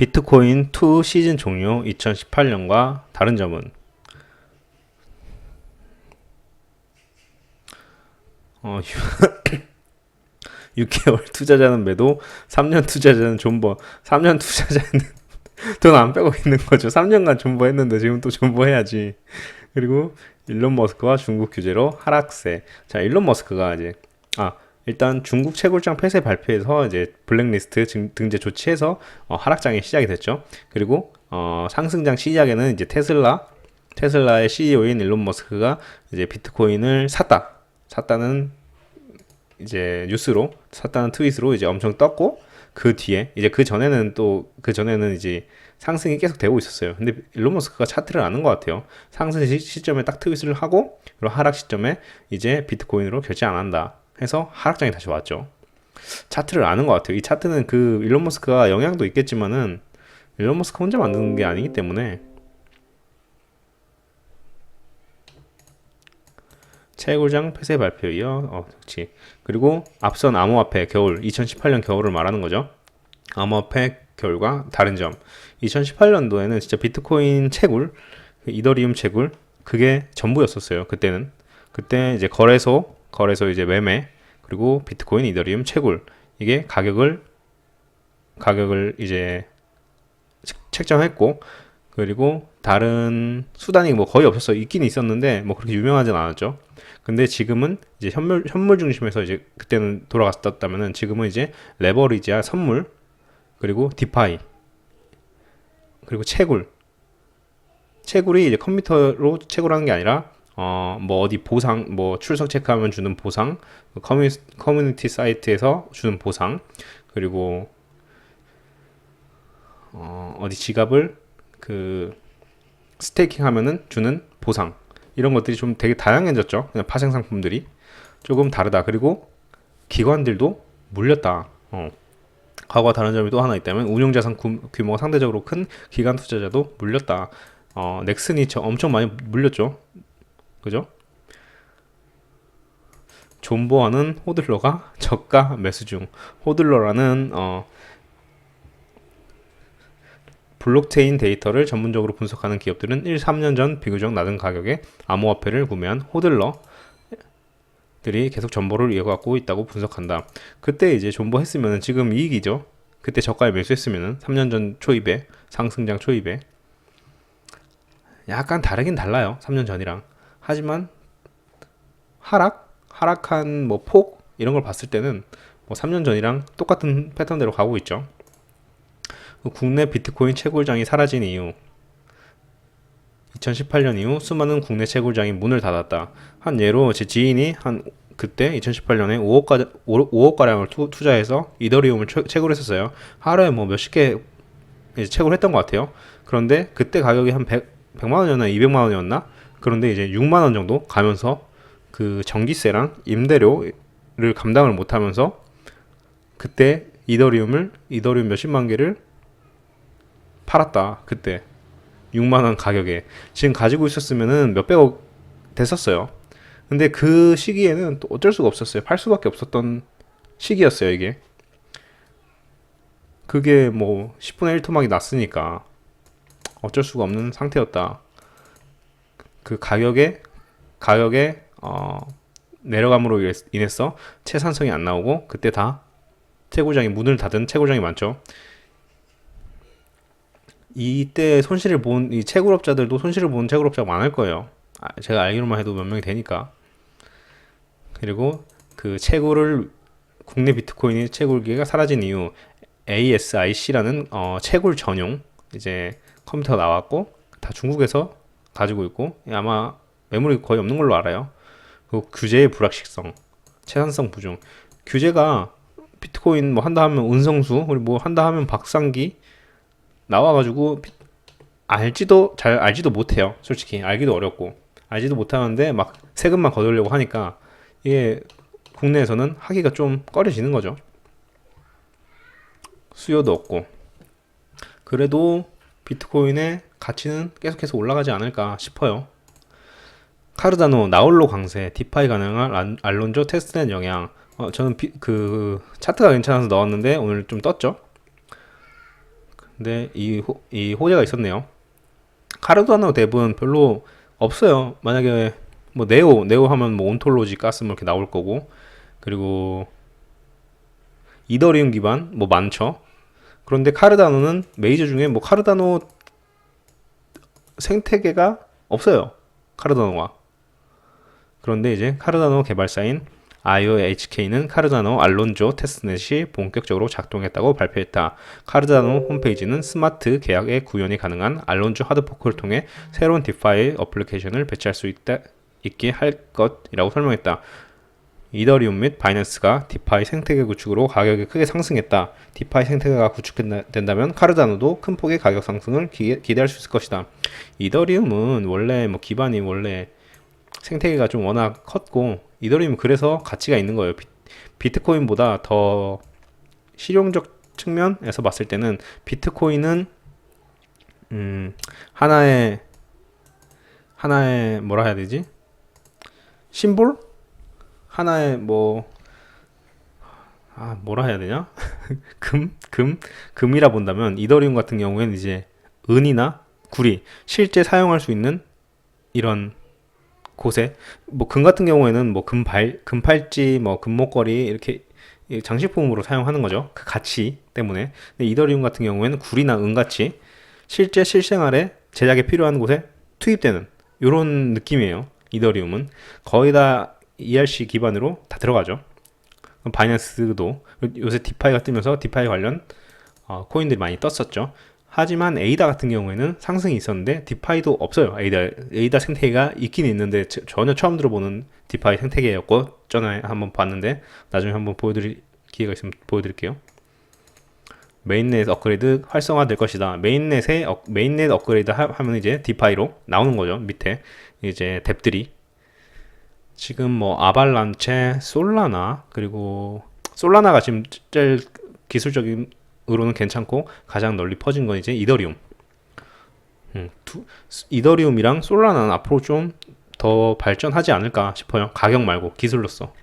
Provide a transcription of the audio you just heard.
비트코인 2 시즌 종료 2018년과 다른 점은 6개월 투자자는 매도, 3년 투자자는 존버. 3년 투자자는 돈 안 빼고 있는 거죠. 3년간 존버했는데 지금 또 존버해야지. 그리고 일론 머스크와 중국 규제로 하락세. 자, 일론 머스크가 이제 일단 중국 채굴장 폐쇄 발표에서 이제 블랙리스트 등재 조치해서 하락장이 시작이 됐죠. 그리고 상승장 시작에는 이제 테슬라의 CEO인 일론 머스크가 이제 비트코인을 샀다는 이제 뉴스로 샀다는 트윗으로 이제 엄청 떴고, 그 뒤에 이제 그 전에는 이제 상승이 계속 되고 있었어요. 근데 일론 머스크가 차트를 아는 것 같아요. 상승 시점에 딱 트윗을 하고, 그리고 하락 시점에 이제 비트코인으로 결제 안 한다 해서 하락장이 다시 왔죠. 차트를 아는 것 같아요. 이 차트는 그 일론 머스크가 영향도 있겠지만은 일론 머스크 혼자 만드는 게 아니기 때문에. 채굴장 폐쇄 발표에 이어 그렇지. 그리고 앞선 암호화폐 겨울 2018년 겨울을 말하는 거죠. 암호화폐 겨울과 다른 점. 2018년도에는 진짜 비트코인 채굴, 이더리움 채굴 그게 전부였었어요. 그때 이제 거래소 이제 매매, 그리고 비트코인, 이더리움 채굴, 이게 가격을 이제 책정했고, 그리고 다른 수단이 뭐 거의 없었어요. 있긴 있었는데 뭐 그렇게 유명하진 않았죠. 근데 지금은 이제 현물 중심에서 이제 그때는 돌아갔었다면은 지금은 이제 레버리지와 선물, 그리고 디파이, 그리고 채굴이 이제 컴퓨터로 채굴하는 게 아니라 뭐 어디 보상, 뭐 출석 체크하면 주는 보상, 커뮤니티 사이트에서 주는 보상, 그리고 어디 지갑을 그 스테이킹 하면은 주는 보상, 이런 것들이 좀 되게 다양해졌죠. 그냥 파생 상품들이 조금 다르다. 그리고 기관들도 물렸다. 과거와 다른 점이 또 하나 있다면 운용자산 규모가 상대적으로 큰 기관 투자자도 물렸다. 넥슨이 엄청 많이 물렸죠. 그죠? 존버하는 호들러가 저가 매수 중. 호들러라는 블록체인 데이터를 전문적으로 분석하는 기업들은 1, 3년 전 비교적 낮은 가격에 암호화폐를 구매한 호들러들이 계속 존버를 이어가고 있다고 분석한다. 그때 이제 존버했으면 지금 이익이죠. 그때 저가에 매수했으면 3년 전 초입에, 상승장 초입에. 약간 다르긴 달라요. 3년 전이랑. 하지만 하락한 뭐 폭 이런 걸 봤을 때는 뭐 3년 전이랑 똑같은 패턴대로 가고 있죠. 국내 비트코인 채굴장이 사라진 이유. 2018년 이후 수많은 국내 채굴장이 문을 닫았다. 한 예로 제 지인이 그때 2018년에 5억가량을 투자해서 이더리움을 채굴했었어요. 하루에 뭐 몇십 개 채굴했던 것 같아요. 그런데 그때 가격이 한 100만원이었나 200만원이었나? 그런데 이제 6만원 정도 가면서 그 전기세랑 임대료를 감당을 못하면서 그때 이더리움 몇십만 개를 팔았다. 그때 6만원 가격에. 지금 가지고 있었으면은 몇백억 됐었어요. 근데 그 시기에는 또 어쩔 수가 없었어요. 팔 수밖에 없었던 시기였어요, 이게. 그게 뭐 10분의 1 토막이 났으니까 어쩔 수가 없는 상태였다. 그 가격에 내려감으로 인해서 채산성이 안 나오고, 그때 다 문을 닫은 채굴장이 많죠. 이때 손실을 본 이 채굴업자들도 손실을 본 채굴업자가 많을 거예요. 제가 알기로만 해도 몇 명이 되니까. 그리고 그 국내 비트코인 채굴기가 사라진 이유, ASIC라는 채굴 전용 이제 컴퓨터가 나왔고, 다 중국에서 가지고 있고, 아마 매물이 거의 없는 걸로 알아요. 그리고 규제의 불확실성, 채산성 부족. 규제가 비트코인 뭐 한다 하면 은성수, 그리고 뭐 한다 하면 박상기 나와가지고 잘 알지도 못해요. 솔직히 알기도 어렵고 알지도 못하는데 막 세금만 거두려고 하니까 이게 국내에서는 하기가 좀 꺼려지는 거죠. 수요도 없고. 그래도 비트코인의 가치는 계속해서 올라가지 않을까 싶어요. 카르다노 나홀로 강세, 디파이 가능한 알론조 테스트넷 영향. 저는 그 차트가 괜찮아서 넣었는데 오늘 좀 떴죠. 근데 이 호재가 있었네요. 카르다노 뎁은 별로 없어요. 만약에 뭐 네오 하면 뭐 온톨로지 가스 뭐 이렇게 나올 거고, 그리고 이더리움 기반 뭐 많죠. 그런데 카르다노는 메이저 중에 뭐 카르다노 생태계가 없어요. 카르다노가. 그런데 이제 카르다노 개발사인 IOHK는 카르다노 알론조 테스트넷이 본격적으로 작동했다고 발표했다. 카르다노 홈페이지는 스마트 계약의 구현이 가능한 알론조 하드포크를 통해 새로운 디파이 어플리케이션을 배치할 수 있게 할 것이라고 설명했다. 이더리움 및 바이낸스가 디파이 생태계 구축으로 가격이 크게 상승했다. 디파이 생태계가 구축된다면 카르다노도 큰 폭의 가격 상승을 기대할 수 있을 것이다. 이더리움은 원래 뭐 기반이 원래 생태계가 좀 워낙 컸고, 이더리움 그래서 가치가 있는 거예요. 비트코인보다 더 실용적 측면에서 봤을 때는 비트코인은 하나의 뭐라 해야 되지? 심볼? 하나의 뭐라 해야 되냐? 금이라 본다면 이더리움 같은 경우에는 이제 은이나 구리, 실제 사용할 수 있는 이런 곳에, 뭐 금 같은 경우에는 뭐 금팔찌, 뭐 금목걸이 이렇게 장식품으로 사용하는 거죠. 그 가치 때문에. 근데 이더리움 같은 경우에는 구리나 은 같이 실제 실생활에 제작에 필요한 곳에 투입되는 이런 느낌이에요. 이더리움은 거의 다 ERC 기반으로 다 들어가죠. 바이낸스도 요새 디파이가 뜨면서 디파이 관련 코인들이 많이 떴었죠. 하지만 에이다 같은 경우에는 상승이 있었는데 디파이도 없어요. 에이다 생태계가 있긴 있는데 전혀 처음 들어보는 디파이 생태계였고, 전에 한번 봤는데 나중에 한번 보여드릴 기회가 있으면 보여드릴게요. 메인넷 업그레이드 활성화 될 것이다. 메인넷 업그레이드 하면 이제 디파이로 나오는 거죠. 밑에 이제 뎁들이 지금 뭐 아발란체, 솔라나, 그리고 솔라나가 지금 제일 기술적으로는 괜찮고 가장 널리 퍼진 건 이제 이더리움. 이더리움이랑 솔라나는 앞으로 좀 더 발전하지 않을까 싶어요. 가격 말고 기술로서.